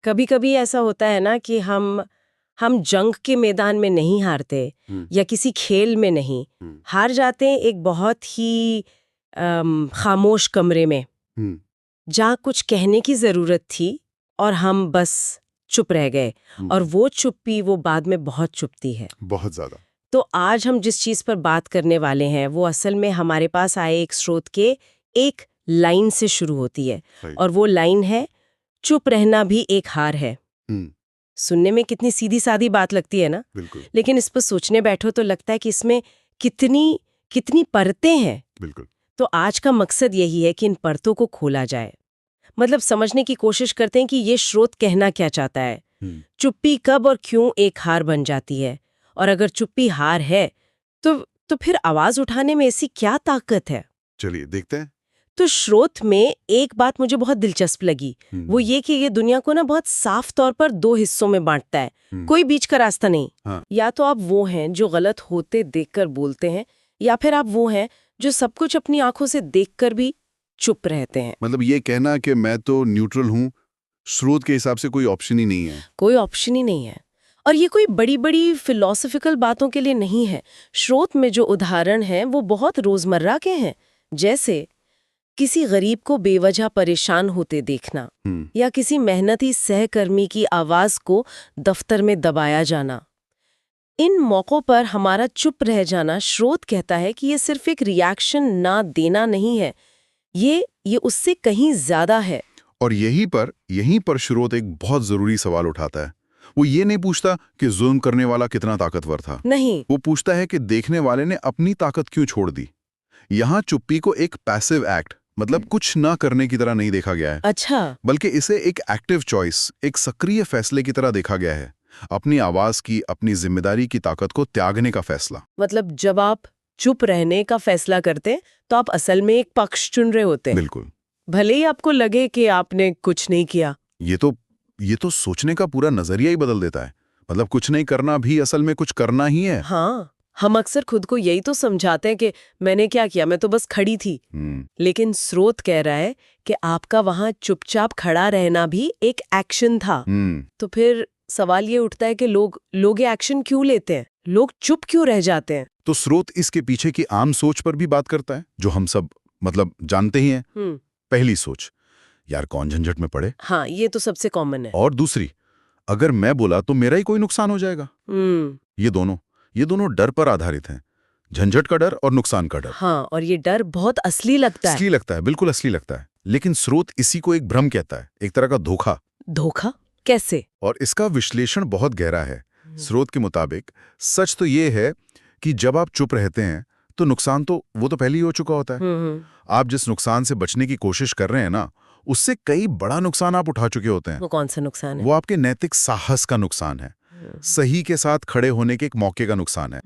कभी कभी ऐसा होता है ना कि हम जंग के मैदान में नहीं हारते या किसी खेल में नहीं हार जाते हैं, एक बहुत ही खामोश कमरे में जहाँ कुछ कहने की जरूरत थी और हम बस चुप रह गए। और वो चुप्पी वो बाद में बहुत चुपती है, बहुत ज्यादा। तो आज हम जिस चीज पर बात करने वाले हैं वो असल में हमारे पास आए एक स्रोत के एक लाइन से शुरू होती है, और वो लाइन है, चुप रहना भी एक हार है। सुनने में कितनी सीधी सादी बात लगती है ना, लेकिन इस पर सोचने बैठो तो लगता है कि इसमें कितनी कितनी परतें हैं। बिल्कुल। तो आज का मकसद यही है कि इन परतों को खोला जाए, मतलब समझने की कोशिश करते हैं कि ये स्रोत कहना क्या चाहता है। चुप्पी कब और क्यों एक हार बन जाती है, और अगर चुप्पी हार है तो फिर आवाज उठाने में ऐसी क्या ताकत है। चलिए देखते हैं। तो स्रोत में एक बात मुझे बहुत दिलचस्प लगी, वो ये कि ये दुनिया को ना बहुत साफ तौर पर दो हिस्सों में बांटता है, कोई बीच का रास्ता नहीं। हाँ। या तो आप वो हैं जो गलत होते देखकर बोलते हैं, या फिर आप वो हैं जो सब कुछ अपनी आंखों से देखकर भी चुप रहते हैं। मतलब ये कहना कि मैं तो न्यूट्रल हूँ, स्रोत के हिसाब से कोई ऑप्शन ही नहीं है। कोई ऑप्शन ही नहीं है। और ये कोई बड़ी बड़ी फिलॉसफिकल बातों के लिए नहीं है। स्रोत में जो उदाहरण हैं वो बहुत रोजमर्रा के हैं, जैसे किसी गरीब को बेवजह परेशान होते देखना, या किसी मेहनती सहकर्मी की आवाज को दफ्तर में दबाया जाना। इन मौकों पर हमारा चुप रह जाना, स्रोत कहता है कि ये सिर्फ एक रिएक्शन ना देना नहीं है, ये उससे कहीं ज्यादा है। और यहीं पर स्रोत एक बहुत जरूरी सवाल उठाता है। वो ये नहीं पूछता कि जुल्म करने वाला कितना ताकतवर था, नहीं, वो पूछता है कि देखने वाले ने अपनी ताकत क्यों छोड़ दी। यहाँ चुप्पी को एक पैसिव एक्ट, मतलब कुछ ना करने की तरह नहीं देखा गया है। अच्छा, बल्कि इसे एक एक्टिव चॉइस, एक सक्रिय फैसले की तरह देखा गया है। अपनी आवाज की, अपनी जिम्मेदारी की ताकत को त्यागने का फैसला। मतलब जब आप चुप रहने का फैसला करते तो आप असल में एक पक्ष चुन रहे होते हैं। बिल्कुल। भले ही आपको लगे कि आपने कुछ नहीं किया। ये तो सोचने का पूरा नजरिया ही बदल देता है। मतलब कुछ नहीं करना भी असल में कुछ करना ही है। हाँ, हम अक्सर खुद को यही तो समझाते हैं कि मैंने क्या किया, मैं तो बस खड़ी थी। लेकिन स्रोत कह रहा है कि आपका वहां चुपचाप खड़ा रहना भी एक एक्शन था। तो फिर सवाल ये उठता है कि लोग ये एक्शन क्यों लेते हैं, लोग चुप क्यों रह जाते हैं। तो स्रोत इसके पीछे की आम सोच पर भी बात करता है, जो हम सब मतलब जानते ही हैं। पहली सोच, यार कौन झंझट में पड़े। हाँ, ये तो सबसे कॉमन है। और दूसरी, अगर मैं बोला तो मेरा ही कोई नुकसान हो जाएगा। ये दोनों डर पर आधारित हैं, झंझट का डर और नुकसान का डर। हाँ, और ये डर बहुत असली लगता है। असली लगता है, बिल्कुल असली लगता है। लेकिन स्रोत इसी को एक भ्रम कहता है, एक तरह का धोखा। धोखा कैसे? और इसका विश्लेषण बहुत गहरा है। स्रोत के मुताबिक सच तो ये है कि जब आप चुप रहते हैं तो नुकसान तो वो तो पहले ही हो चुका होता है। आप जिस नुकसान से बचने की कोशिश कर रहे हैं ना, उससे कई बड़ा नुकसान आप उठा चुके होते हैं। वो कौन सा नुकसान है? वो आपके नैतिक साहस का नुकसान है, सही के साथ खड़े होने के एक मौके का नुकसान है,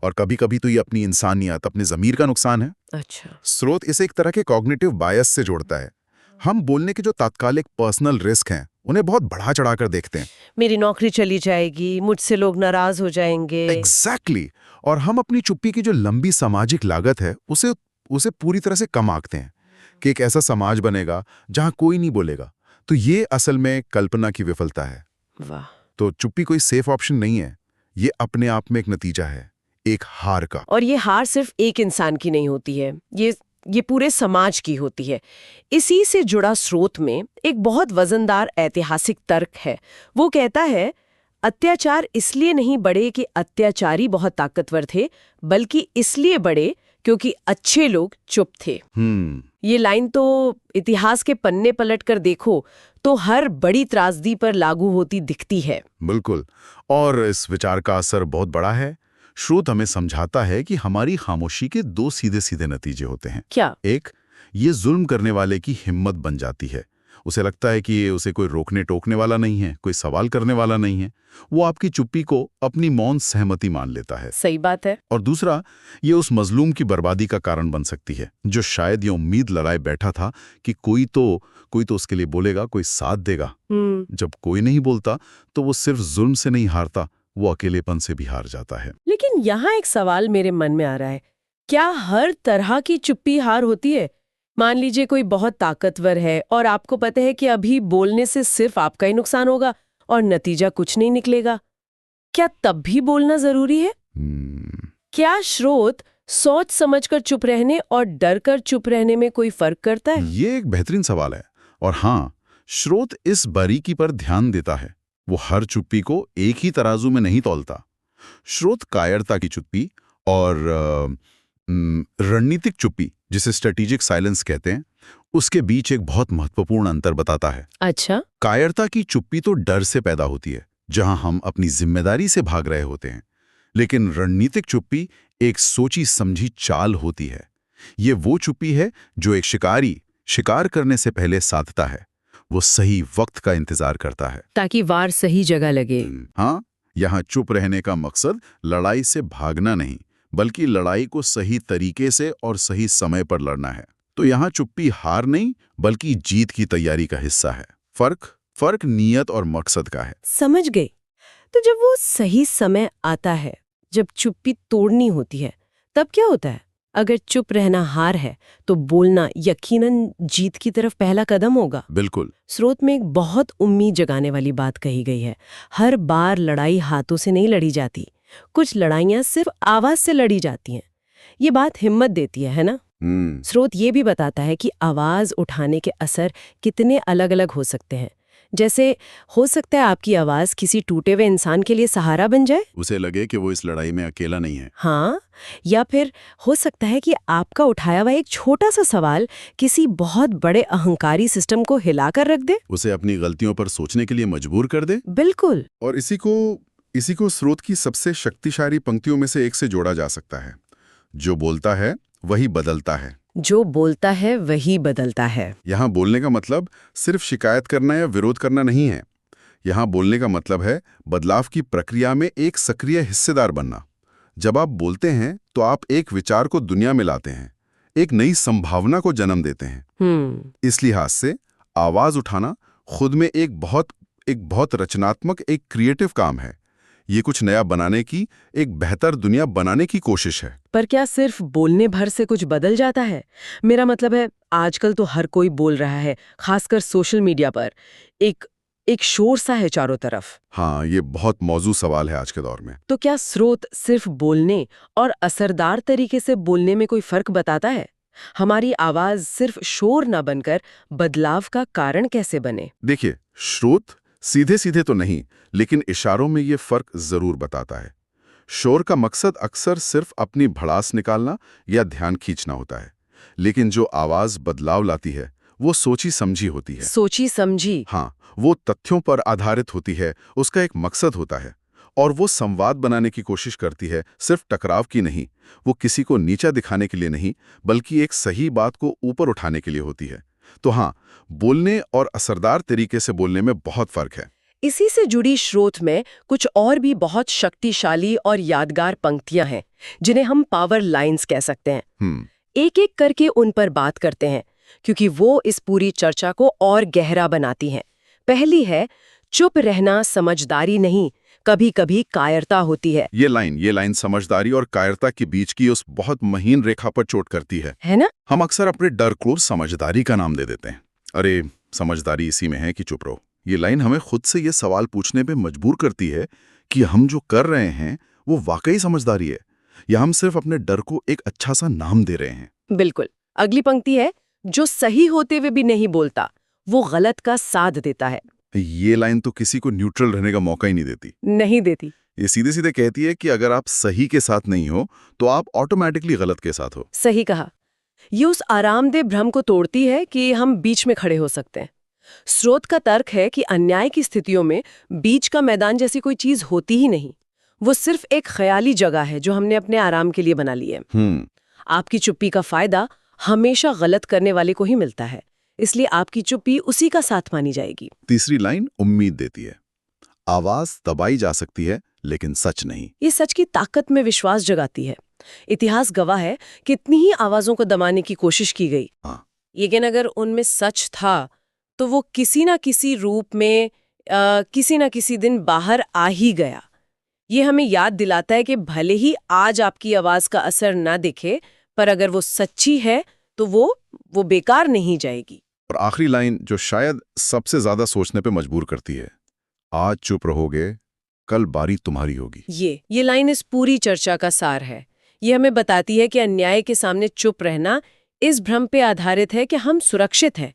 और कभी कभी तो ये अपनी इंसानियत, अपने जमीर का नुकसान है। अच्छा। स्रोत इसे एक तरह के कॉग्निटिव बायस से जोड़ता है। हम बोलने के जो तात्कालिक पर्सनल रिस्क हैं उन्हें बहुत बढ़ा चढ़ाकर देखते हैं। मेरी नौकरी चली जाएगी, मुझसे लोग नाराज हो जाएंगे। एग्जैक्टली। और हम अपनी चुप्पी की जो लंबी सामाजिक लागत है उसे पूरी तरह से कम आंकते हैं कि एक ऐसा समाज बनेगा जहां कोई नहीं बोलेगा। तो ये असल में कल्पना की विफलता है। वाह। तो चुप्पी कोई सेफ ऑप्शन नहीं है, ये अपने आप में एक नतीजा है, एक हार का। और ये हार सिर्फ एक इंसान की नहीं होती है, ये पूरे समाज की होती है। इसी से जुड़ा स्रोत में एक बहुत वजनदार ऐतिहासिक तर्क है। वो कहता है, अत्याचार इसलिए नहीं बढ़े कि अत्याचारी बहुत ताकतवर थे, बल्कि इसलिए बढ़े क्योंकि अच्छे लोग चुप थे। ये लाइन तो इतिहास के पन्ने पलट कर देखो तो हर बड़ी त्रासदी पर लागू होती दिखती है। बिल्कुल। और इस विचार का असर बहुत बड़ा है। स्रोत हमें समझाता है कि हमारी खामोशी के दो सीधे सीधे नतीजे होते हैं। क्या? एक, ये जुल्म करने वाले की हिम्मत बन जाती है। उसे लगता है कि उसे कोई रोकने टोकने वाला नहीं है, कोई सवाल करने वाला नहीं है। वो आपकी चुप्पी को अपनी मौन सहमति मान लेता है। सही बात है। और दूसरा, ये उस मजलूम की बर्बादी का कारण बन सकती है, जो शायद ये उम्मीद लगाए बैठा था कि कोई तो उसके लिए बोलेगा, कोई साथ देगा। जब कोई नहीं बोलता तो वो सिर्फ जुल्म से नहीं हारता, वो अकेलेपन से भी हार जाता है। लेकिन यहाँ एक सवाल मेरे मन में आ रहा है, क्या हर तरह की चुप्पी हार होती है? मान लीजिए कोई बहुत ताकतवर है और आपको पता है कि अभी बोलने से सिर्फ आपका ही नुकसान होगा और नतीजा कुछ नहीं निकलेगा, क्या तब भी बोलना जरूरी है? क्या श्रोत सोच समझकर चुप रहने और डर कर चुप रहने में कोई फर्क करता है? ये एक बेहतरीन सवाल है। और हाँ, श्रोत इस बारीकी पर ध्यान देता है। वो हर चुप्पी को एक ही तराजू में नहीं तौलता। श्रोत कायरता की चुप्पी और रणनीतिक चुप्पी, जिसे स्ट्रेटेजिक साइलेंस कहते हैं, उसके बीच एक बहुत महत्वपूर्ण अंतर बताता है। अच्छा। कायरता की चुप्पी तो डर से पैदा होती है, जहां हम अपनी जिम्मेदारी से भाग रहे होते हैं। लेकिन रणनीतिक चुप्पी एक सोची समझी चाल होती है। ये वो चुप्पी है जो एक शिकारी शिकार करने से पहले साधता है। वो सही वक्त का इंतजार करता है ताकि वार सही जगह लगे। हाँ, यहाँ चुप रहने का मकसद लड़ाई से भागना नहीं, बल्कि लड़ाई को सही तरीके से और सही समय पर लड़ना है। तो यहाँ चुप्पी हार नहीं, बल्कि जीत की तैयारी का हिस्सा है। फर्क नियत और मकसद का है। समझ गई। तो जब वो सही समय आता है, जब चुप्पी तोड़नी होती है, तब क्या होता है? अगर चुप रहना हार है, तो बोलना यकीनन जीत की तरफ पहला कदम होगा। बिल्कुल। स्रोत में एक बहुत उम्मीद जगाने वाली बात कही गई है। हर बार लड़ाई हाथों से नहीं लड़ी जाती, कुछ लड़ाइयां सिर्फ आवाज से लड़ी जाती हैं। ये बात हिम्मत देती है ना? स्रोत ये भी बताता है कि आवाज उठाने के असर कितने अलग अलग हो सकते हैं। जैसे हो सकता है आपकी आवाज किसी टूटे हुए इंसान के लिए सहारा बन जाए, उसे लगे कि वो इस लड़ाई में अकेला नहीं है। हाँ, या फिर हो सकता है कि आपका उठाया हुआ एक छोटा सा सवाल किसी बहुत बड़े अहंकारी सिस्टम को हिलाकर रख दे, उसे अपनी गलतियों पर सोचने के लिए मजबूर कर दे। बिल्कुल। और इसी को स्रोत की सबसे शक्तिशाली पंक्तियों में से एक से जोड़ा जा सकता है। जो बोलता है वही बदलता है। जो बोलता है वही बदलता है। यहाँ बोलने का मतलब सिर्फ शिकायत करना या विरोध करना नहीं है। यहाँ बोलने का मतलब है बदलाव की प्रक्रिया में एक सक्रिय हिस्सेदार बनना। जब आप बोलते हैं तो आप एक विचार को दुनिया में लाते हैं, एक नई संभावना को जन्म देते हैं। इस लिहाज से आवाज उठाना खुद में एक बहुत रचनात्मक, एक क्रिएटिव काम है। ये कुछ नया बनाने की, एक बेहतर दुनिया बनाने की कोशिश है। पर क्या सिर्फ बोलने भर से कुछ बदल जाता है? मेरा मतलब है, आजकल तो हर कोई बोल रहा है, खासकर सोशल मीडिया पर। एक शोर सा है चारों तरफ। हाँ, ये बहुत मौजू सवाल है आज के दौर में। तो क्या स्रोत सिर्फ बोलने और असरदार तरीके से बोलने में कोई फर्क बताता है? हमारी आवाज सिर्फ शोर ना बनकर बदलाव का कारण कैसे बने? देखिए, स्रोत सीधे सीधे तो नहीं, लेकिन इशारों में ये फर्क जरूर बताता है। शोर का मकसद अक्सर सिर्फ अपनी भड़ास निकालना या ध्यान खींचना होता है, लेकिन जो आवाज बदलाव लाती है वो सोची समझी होती है। सोची समझी? हाँ, वो तथ्यों पर आधारित होती है, उसका एक मकसद होता है और वो संवाद बनाने की कोशिश करती है, सिर्फ टकराव की नहीं। वो किसी को नीचा दिखाने के लिए नहीं, बल्कि एक सही बात को ऊपर उठाने के लिए होती है। तो हाँ, बोलने और असरदार तरीके से बोलने में बहुत फर्क है। इसी से जुड़ी स्रोत में कुछ और भी बहुत शक्तिशाली और यादगार पंक्तियां हैं, जिन्हें हम पावर लाइंस कह सकते हैं। एक एक करके उन पर बात करते हैं, क्योंकि वो इस पूरी चर्चा को और गहरा बनाती हैं। पहली है, चुप रहना समझदारी नहीं, कभी कभी कायरता होती है। ये लाइन समझदारी और कायरता के बीच की उस बहुत महीन रेखा पर चोट करती है ना? हम अक्सर अपने डर को समझदारी का नाम दे देते हैं। अरे, समझदारी इसी में है कि चुप रहो। ये लाइन हमें खुद से ये सवाल पूछने पे मजबूर करती है कि हम जो कर रहे हैं वो वाकई समझदारी है या हम सिर्फ अपने डर को एक अच्छा सा नाम दे रहे हैं। बिल्कुल। अगली पंक्ति है, जो सही होते हुए भी नहीं बोलता, वो गलत का साथ देता है। ये लाइन तो किसी को न्यूट्रल रहने का मौका ही नहीं देती। ये सीधे सीधे कहती है कि अगर आप सही के साथ नहीं हो तो आप ऑटोमेटिकली गलत के साथ हो। सही कहा। ये उस आरामदेह भ्रम को तोड़ती है कि हम बीच में खड़े हो सकते हैं। स्रोत का तर्क है कि अन्याय की स्थितियों में बीच का मैदान जैसी कोई चीज होती ही नहीं। वो सिर्फ एक ख्याली जगह है जो हमने अपने आराम के लिए बना ली है। आपकी चुप्पी का फायदा हमेशा गलत करने वाले को ही मिलता है, इसलिए आपकी चुप्पी उसी का साथ मानी जाएगी। तीसरी लाइन उम्मीद देती है। आवाज दबाई जा सकती है, लेकिन सच नहीं। ये सच की ताकत में विश्वास जगाती है। इतिहास गवाह है, कितनी ही आवाजों को दबाने की कोशिश की गई, लेकिन अगर उनमें सच था तो वो किसी ना किसी रूप में किसी ना किसी दिन बाहर आ ही गया। ये हमें याद दिलाता है कि भले ही आज आपकी आवाज का असर ना दिखे, पर अगर वो सच्ची है तो वो बेकार नहीं जाएगी। और आखिरी लाइन जो शायद सबसे ज्यादा सोचने पे मजबूर करती है, आज चुप रहोगे, कल बारी तुम्हारी होगी। ये लाइन इस पूरी चर्चा का सार है। ये हमें बताती है कि अन्याय के सामने चुप रहना इस भ्रम पे आधारित है कि हम सुरक्षित हैं,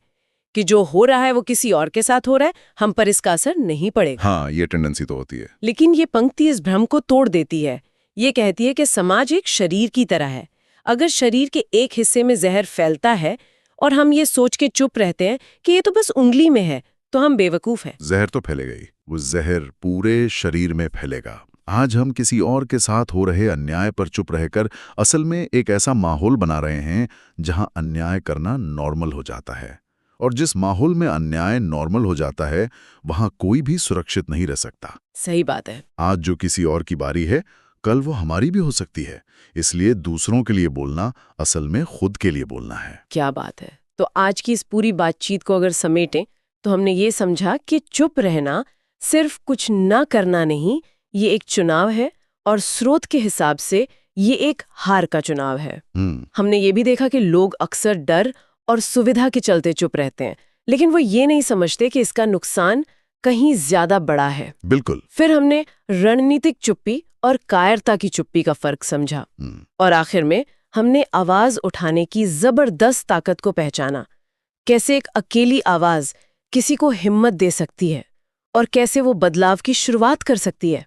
कि जो हो रहा है वो किसी और के साथ हो रहा है, हम पर इसका असर नहीं पड़ेगा। हाँ, ये टेंडेंसी तो होती है। लेकिन ये पंक्ति इस भ्रम को तोड़ देती है। ये कहती है कि समाज एक शरीर की तरह है। अगर शरीर के एक हिस्से में जहर फैलता है और हम ये सोच के चुप रहते हैं कि ये तो बस उंगली में है, तो हम बेवकूफ हैं। जहर तो फैलेगा ही, वो जहर पूरे शरीर में फैलेगा। आज हम किसी और के साथ हो रहे अन्याय पर चुप रहकर असल में एक ऐसा माहौल बना रहे हैं जहां अन्याय करना नॉर्मल हो जाता है। और जिस माहौल में अन्याय नॉर्मल हो जाता है, वहां कोई भी सुरक्षित नहीं रह सकता। सही बात है। आज जो किसी और की बारी है, कल वो हमारी भी हो सकती है। इसलिए दूसरों के लिए बोलना असल में खुद के लिए बोलना है। क्या बात है। तो आज की इस पूरी बातचीत को अगर समेटें तो हमने ये समझा कि चुप रहना सिर्फ कुछ ना करना नहीं, ये एक चुनाव है और स्रोत के हिसाब से ये एक हार का चुनाव है। हमने ये भी देखा कि लोग अक्सर डर और सुविधा के चलते चुप रहते हैं, लेकिन वो ये नहीं समझते कि इसका नुकसान कहीं ज्यादा बड़ा है। बिल्कुल। फिर हमने रणनीतिक चुप्पी और कायरता की चुप्पी का फर्क समझा और आखिर में हमने आवाज उठाने की जबरदस्त ताकत को पहचाना। कैसे एक अकेली आवाज किसी को हिम्मत दे सकती है और कैसे वो बदलाव की शुरुआत कर सकती है।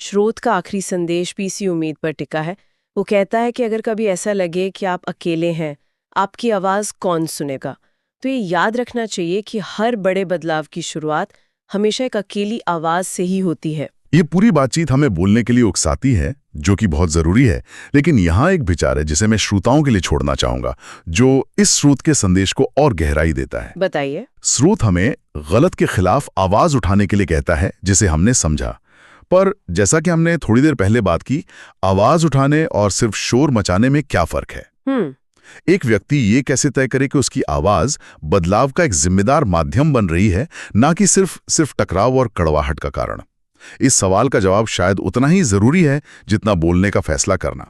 स्रोत का आखिरी संदेश भी इसी उम्मीद पर टिका है। वो कहता है कि अगर कभी ऐसा लगे कि आप अकेले हैं, आपकी आवाज कौन सुनेगा? तो ये याद रखना चाहिए कि हर बड़े बदलाव की शुरुआत हमेशा एक अकेली आवाज से ही होती है। ये पूरी बातचीत हमें बोलने के लिए उकसाती है, जो कि बहुत जरूरी है। लेकिन यहाँ एक विचार है जिसे मैं श्रोताओं के लिए छोड़ना चाहूंगा, जो इस स्रोत के संदेश को और गहराई देता है। बताइए। स्रोत हमें गलत के खिलाफ आवाज उठाने के लिए कहता है, जिसे हमने समझा। पर जैसा कि हमने थोड़ी देर पहले बात की, आवाज उठाने और सिर्फ शोर मचाने में क्या फर्क है? एक व्यक्ति ये कैसे तय करे कि उसकी आवाज बदलाव का एक जिम्मेदार माध्यम बन रही है, ना कि सिर्फ टकराव और कड़वाहट का कारण? इस सवाल का जवाब शायद उतना ही जरूरी है जितना बोलने का फैसला करना।